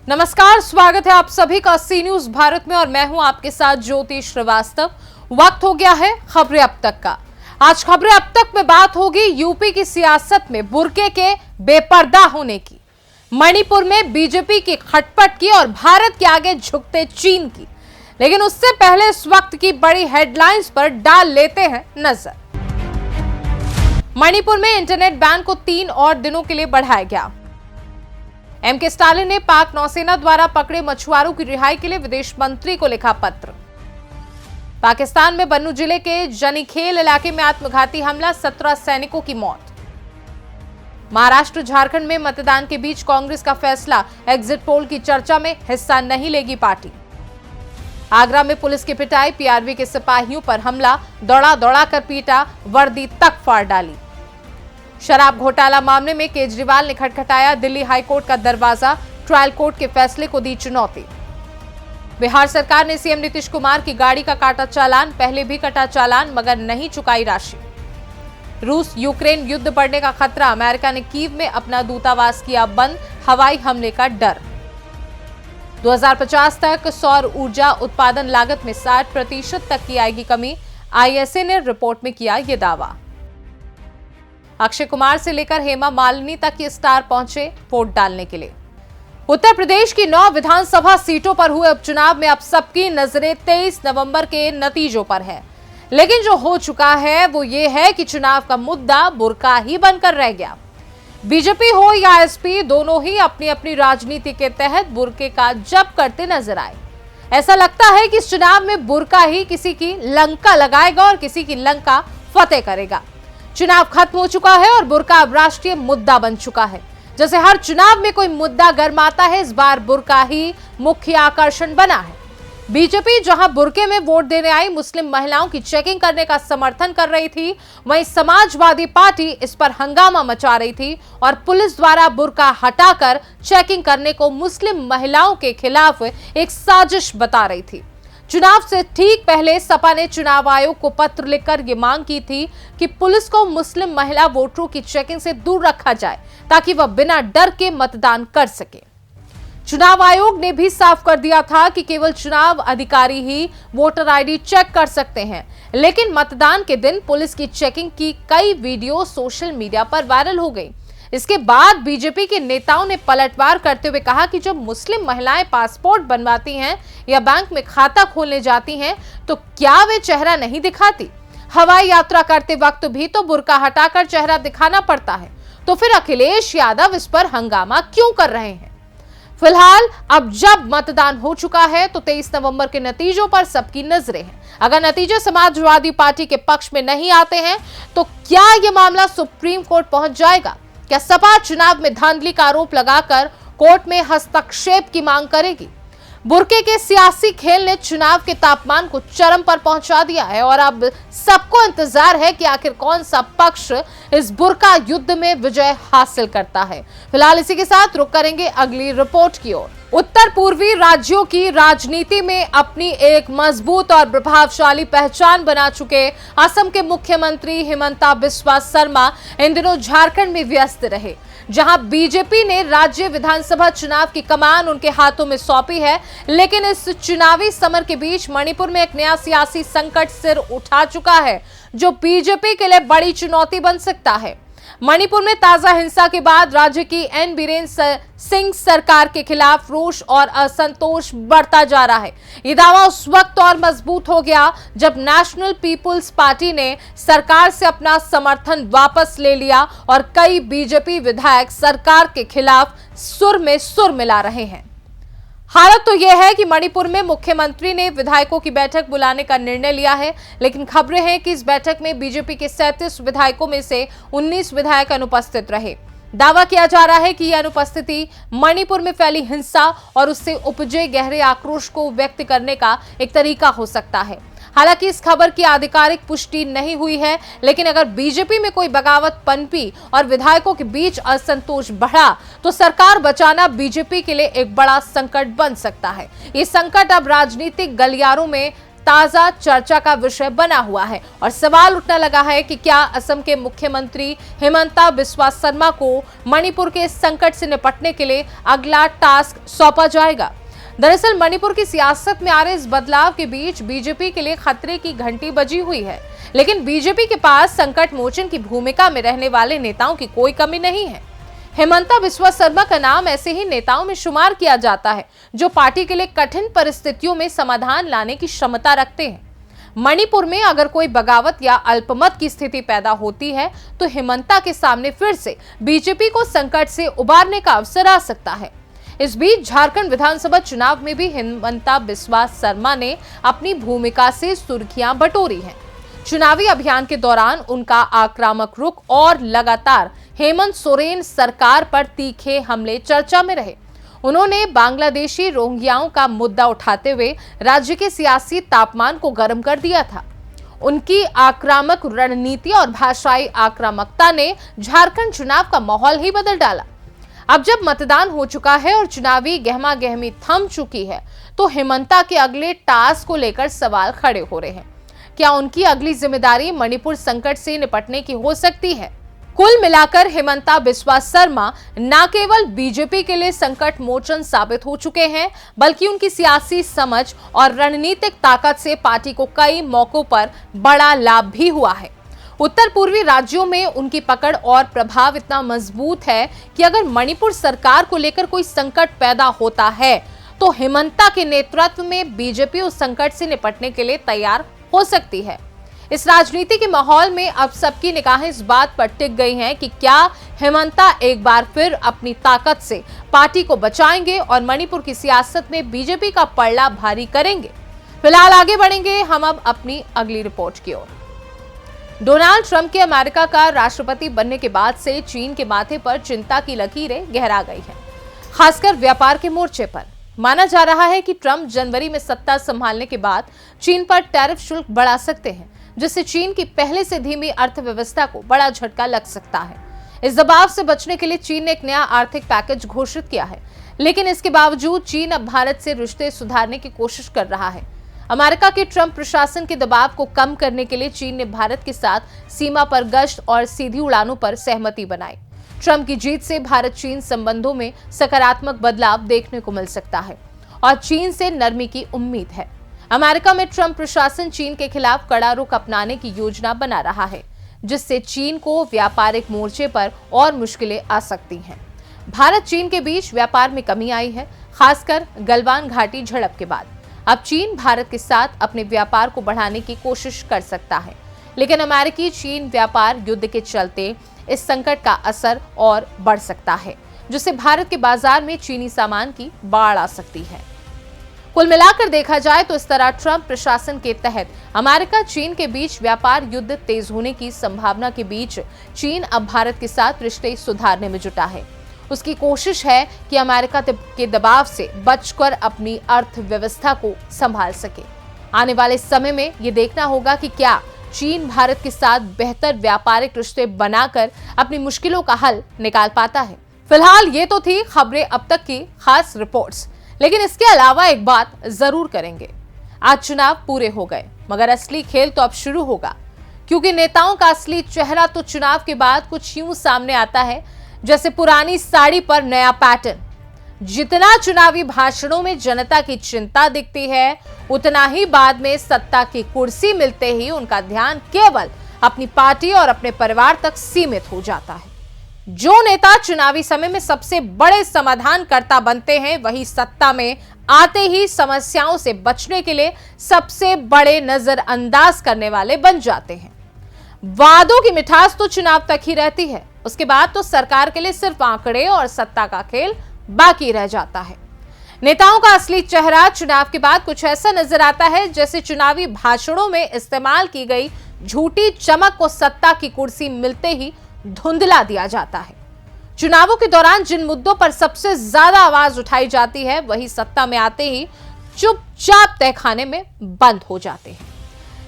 नमस्कार, स्वागत है आप सभी का सी न्यूज भारत में और मैं हूं आपके साथ ज्योति श्रीवास्तव। वक्त हो गया है खबरें अब तक का। आज खबरें अब तक में बात होगी यूपी की सियासत में बुर्के के बेपर्दा होने की, मणिपुर में बीजेपी की खटपट की और भारत के आगे झुकते चीन की। लेकिन उससे पहले इस वक्त की बड़ी हेडलाइंस पर डाल लेते हैं नजर। मणिपुर में इंटरनेट बैन को 3 और दिनों के लिए बढ़ाया गया। एमके स्टालिन ने पाक नौसेना द्वारा पकड़े मछुआरों की रिहाई के लिए विदेश मंत्री को लिखा पत्र। पाकिस्तान में बन्नू जिले के जनीखेल इलाके में आत्मघाती हमला, 17 सैनिकों की मौत। महाराष्ट्र झारखंड में मतदान के बीच कांग्रेस का फैसला, एग्जिट पोल की चर्चा में हिस्सा नहीं लेगी पार्टी। आगरा में पुलिस की पिटाई, पीआरवी के सिपाहियों पर हमला, दौड़ा दौड़ा कर पीटा, वर्दी तक फाड़ डाली। शराब घोटाला मामले में केजरीवाल ने खटखटाया दिल्ली हाईकोर्ट का दरवाजा, ट्रायल कोर्ट के फैसले को दी चुनौती। बिहार सरकार ने सीएम नीतीश कुमार की गाड़ी का काटा चालान, पहले भी कटा चालान मगर नहीं चुकाई राशि। रूस यूक्रेन युद्ध बढ़ने का खतरा, अमेरिका ने कीव में अपना दूतावास किया बंद, हवाई हमले का डर। 2050 तक सौर ऊर्जा उत्पादन लागत में 60% तक की आएगी कमी, आईएसए ने रिपोर्ट में किया यह दावा। अक्षय कुमार से लेकर हेमा मालिनी तक ये स्टार पहुंचे वोट डालने के लिए। उत्तर प्रदेश की 9 विधानसभा सीटों पर हुए उपचुनाव में अब सबकी नजरें 23 नवंबर के नतीजों पर है। लेकिन जो हो चुका है वो ये है कि चुनाव का मुद्दा बुर्का ही बनकर रह गया। बीजेपी हो या एसपी, दोनों ही अपनी अपनी राजनीति के तहत बुर्के का जप करते नजर आए। ऐसा लगता है कि इस चुनाव में बुर्का ही किसी की लंका लगाएगा और किसी की लंका फतेह करेगा। चुनाव खत्म हो चुका है और बुर्का अब राष्ट्रीय मुद्दा बन चुका है। जैसे हर चुनाव में कोई मुद्दा गरमाता है, इस बार बुर्का ही मुख्य आकर्षण बना है। बीजेपी जहां बुर्के में वोट देने आई मुस्लिम महिलाओं की चेकिंग करने का समर्थन कर रही थी, वहीं समाजवादी पार्टी इस पर हंगामा मचा रही थी और पुलिस द्वारा बुर्का हटाकर चेकिंग करने को मुस्लिम महिलाओं के खिलाफ एक साजिश बता रही थी। चुनाव से ठीक पहले सपा ने चुनाव आयोग को पत्र लिखकर ये मांग की थी कि पुलिस को मुस्लिम महिला वोटरों की चेकिंग से दूर रखा जाए ताकि वह बिना डर के मतदान कर सके। चुनाव आयोग ने भी साफ कर दिया था कि केवल चुनाव अधिकारी ही वोटर आईडी चेक कर सकते हैं। लेकिन मतदान के दिन पुलिस की चेकिंग की कई वीडियो सोशल मीडिया पर वायरल हो गई। इसके बाद बीजेपी के नेताओं ने पलटवार करते हुए कहा कि जब मुस्लिम महिलाएं पासपोर्ट बनवाती हैं या बैंक में खाता खोलने जाती हैं तो क्या वे चेहरा नहीं दिखाती? हवाई यात्रा करते वक्त भी तो बुर्का हटाकर चेहरा दिखाना पड़ता है। तो फिर अखिलेश यादव इस पर हंगामा क्यों कर रहे हैं? फिलहाल अब जब मतदान हो चुका है तो 23 नवंबर के नतीजों पर सबकी नजरें हैं। अगर नतीजे समाजवादी पार्टी के पक्ष में नहीं आते हैं तो क्या यह मामला सुप्रीम कोर्ट पहुंच जाएगा? क्या सपा चुनाव में धांधली का आरोप लगाकर कोर्ट में हस्तक्षेप की मांग करेगी? बुर्के के सियासी खेल ने चुनाव के तापमान को चरम पर पहुंचा दिया है और अब सबको इंतजार है कि आखिर कौन सा पक्ष इस बुर्का युद्ध में विजय हासिल करता है। फिलहाल इसी के साथ रुक करेंगे अगली रिपोर्ट की ओर। उत्तर पूर्वी राज्यों की राजनीति में अपनी एक मजबूत और प्रभावशाली पहचान बना चुके असम के मुख्यमंत्री हिमंता बिस्वा शर्मा इन दिनों झारखंड में व्यस्त रहे, जहां बीजेपी ने राज्य विधानसभा चुनाव की कमान उनके हाथों में सौंपी है। लेकिन इस चुनावी समर के बीच मणिपुर में एक नया सियासी संकट सिर उठा चुका है, जो बीजेपी के लिए बड़ी चुनौती बन सकता है। मणिपुर में ताजा हिंसा के बाद राज्य की एन बीरेन सिंह सरकार के खिलाफ रोष और असंतोष बढ़ता जा रहा है। ये दावा उस वक्त और मजबूत हो गया जब नेशनल पीपुल्स पार्टी ने सरकार से अपना समर्थन वापस ले लिया और कई बीजेपी विधायक सरकार के खिलाफ सुर में सुर मिला रहे हैं। हालत तो यह है कि मणिपुर में मुख्यमंत्री ने विधायकों की बैठक बुलाने का निर्णय लिया है, लेकिन खबरें हैं कि इस बैठक में बीजेपी के 37 विधायकों में से 19 विधायक अनुपस्थित रहे। दावा किया जा रहा है कि यह अनुपस्थिति मणिपुर में फैली हिंसा और उससे उपजे गहरे आक्रोश को व्यक्त करने का एक तरीका हो सकता है। हालांकि इस खबर की आधिकारिक पुष्टि नहीं हुई है, लेकिन अगर बीजेपी में कोई बगावत पनपी और विधायकों के बीच असंतोष बढ़ा तो सरकार बचाना बीजेपी के लिए एक बड़ा संकट बन सकता है। ये संकट अब राजनीतिक गलियारों में ताजा चर्चा का विषय बना हुआ है और सवाल उठने लगा है कि क्या असम के मुख्यमंत्री हिमंता बिस्वा शर्मा को मणिपुर के संकट से निपटने के लिए अगला टास्क सौंपा जाएगा। दरअसल मणिपुर की सियासत में आ रहे इस बदलाव के बीच बीजेपी के लिए खतरे की घंटी बजी हुई है, लेकिन बीजेपी के पास संकट मोचन की भूमिका में रहने वाले नेताओं की कोई कमी नहीं है। हिमंता बिस्वा शर्मा का नाम ऐसे ही नेताओं में शुमार किया जाता है जो पार्टी के लिए कठिन परिस्थितियों में समाधान लाने की क्षमता रखते हैं। मणिपुर में अगर कोई बगावत या अल्पमत की स्थिति पैदा होती है तो हिमंता के सामने फिर से बीजेपी को संकट से उबारने का अवसर आ सकता है। इस बीच झारखंड विधानसभा चुनाव में भी हिमंता बिस्वा शर्मा ने अपनी भूमिका से सुर्खियां बटोरी हैं। चुनावी अभियान के दौरान उनका आक्रामक रुख और लगातार हेमंत सोरेन सरकार पर तीखे हमले चर्चा में रहे। उन्होंने बांग्लादेशी रोहिंग्याओं का मुद्दा उठाते हुए राज्य के सियासी तापमान को गर्म कर दिया था। उनकी आक्रामक रणनीति और भाषाई आक्रामकता ने झारखंड चुनाव का माहौल ही बदल डाला। अब जब मतदान हो चुका है और चुनावी गहमागहमी थम चुकी है तो हिमंता के अगले टास्क को लेकर सवाल खड़े हो रहे हैं। क्या उनकी अगली जिम्मेदारी मणिपुर संकट से निपटने की हो सकती है? कुल मिलाकर हिमंता बिस्वा शर्मा न केवल बीजेपी के लिए संकट मोचन साबित हो चुके हैं, बल्कि उनकी सियासी समझ और रणनीतिक ताकत से पार्टी को कई मौकों पर बड़ा लाभ भी हुआ है। उत्तर पूर्वी राज्यों में उनकी पकड़ और प्रभाव इतना मजबूत है कि अगर मणिपुर सरकार को लेकर कोई संकट पैदा होता है तो हिमंता के नेतृत्व में बीजेपी उस संकट से निपटने के लिए तैयार हो सकती है। इस राजनीति के माहौल में अब सबकी निगाहें इस बात पर टिक गई हैं कि क्या हिमंता एक बार फिर अपनी ताकत से पार्टी को बचाएंगे और मणिपुर की सियासत में बीजेपी का पलड़ा भारी करेंगे। फिलहाल आगे बढ़ेंगे हम अब अपनी अगली रिपोर्ट की ओर। डोनाल्ड ट्रंप के अमेरिका का राष्ट्रपति बनने के बाद से चीन के माथे पर चिंता की लकीरें गहरा गई हैं, खासकर व्यापार के मोर्चे पर। माना जा रहा है कि ट्रंप जनवरी में सत्ता संभालने के बाद चीन पर टैरिफ शुल्क बढ़ा सकते हैं, जिससे चीन की पहले से धीमी अर्थव्यवस्था को बड़ा झटका लग सकता है। इस दबाव से बचने के लिए चीन ने एक नया आर्थिक पैकेज घोषित किया है, लेकिन इसके बावजूद चीन अब भारत से रिश्ते सुधारने की कोशिश कर रहा है। अमेरिका के ट्रंप प्रशासन के दबाव को कम करने के लिए चीन ने भारत के साथ सीमा पर गश्त और सीधी उड़ानों पर सहमति बनाई। ट्रंप की जीत से भारत चीन संबंधों में सकारात्मक बदलाव देखने को मिल सकता है और चीन से नरमी की उम्मीद है। अमेरिका में ट्रंप प्रशासन चीन के खिलाफ कड़ा रुख अपनाने की योजना बना रहा है, जिससे चीन को व्यापारिक मोर्चे पर और मुश्किलें आ सकती हैं। भारत चीन के बीच व्यापार में कमी आई है, खासकर गलवान घाटी झड़प के बाद। अब चीन भारत के साथ अपने व्यापार को बढ़ाने की कोशिश कर सकता है, लेकिन अमेरिकी चीन व्यापार युद्ध के चलते इस संकट का असर और बढ़ सकता है, जिससे भारत के बाजार में चीनी सामान की बाढ़ आ सकती है। कुल मिलाकर देखा जाए तो इस तरह ट्रंप प्रशासन के तहत अमेरिका चीन के बीच व्यापार युद्ध तेज होने की संभावना के बीच चीन अब भारत के साथ रिश्ते सुधारने में जुटा है। उसकी कोशिश है कि अमेरिका के दबाव से बचकर अपनी अर्थव्यवस्था को संभाल सके। आने वाले समय में ये देखना होगा कि क्या चीन भारत के साथ बेहतर व्यापारिक रिश्ते बनाकर अपनी मुश्किलों का हल निकाल पाता है। फिलहाल ये तो थी खबरें अब तक की खास रिपोर्ट्स, लेकिन इसके अलावा एक बात जरूर करेंगे। आज चुनाव पूरे हो गए, मगर असली खेल तो अब शुरू होगा, क्योंकि नेताओं का असली चेहरा तो चुनाव के बाद कुछ यूं सामने आता है जैसे पुरानी साड़ी पर नया पैटर्न। जितना चुनावी भाषणों में जनता की चिंता दिखती है, उतना ही बाद में सत्ता की कुर्सी मिलते ही उनका ध्यान केवल अपनी पार्टी और अपने परिवार तक सीमित हो जाता है। जो नेता चुनावी समय में सबसे बड़े समाधानकर्ता बनते हैं, वही सत्ता में आते ही समस्याओं से बचने के लिए सबसे बड़े नजरअंदाज करने वाले बन जाते हैं। वादों की मिठास तो चुनाव तक ही रहती है, उसके बाद तो सरकार के लिए सिर्फ आंकड़े और सत्ता का खेल बाकी रह जाता है। नेताओं का असली चेहरा चुनाव के बाद कुछ ऐसा नजर आता है जैसे चुनावी भाषणों में इस्तेमाल की गई झूठी चमक को सत्ता की कुर्सी मिलते ही धुंधला दिया जाता है। चुनावों के दौरान जिन मुद्दों पर सबसे ज्यादा आवाज उठाई जाती है, वही सत्ता में आते ही चुपचाप तहखाने में बंद हो जाते हैं।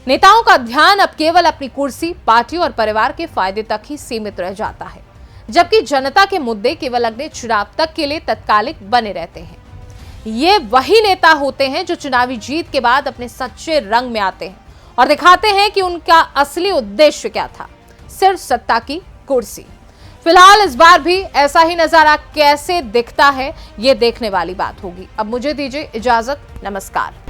नेताओं का ध्यान अब केवल अपनी कुर्सी, पार्टी और परिवार के फायदे तक ही सीमित रह जाता है, जबकि जनता के मुद्दे केवल अगले चुनाव तक के लिए तत्कालिक बने रहते हैं। ये वही नेता होते हैं जो चुनावी जीत के बाद अपने सच्चे रंग में आते हैं और दिखाते हैं कि उनका असली उद्देश्य क्या था, सिर्फ सत्ता की कुर्सी। फिलहाल इस बार भी ऐसा ही नजारा कैसे दिखता है, ये देखने वाली बात होगी। अब मुझे दीजिए इजाजत, नमस्कार।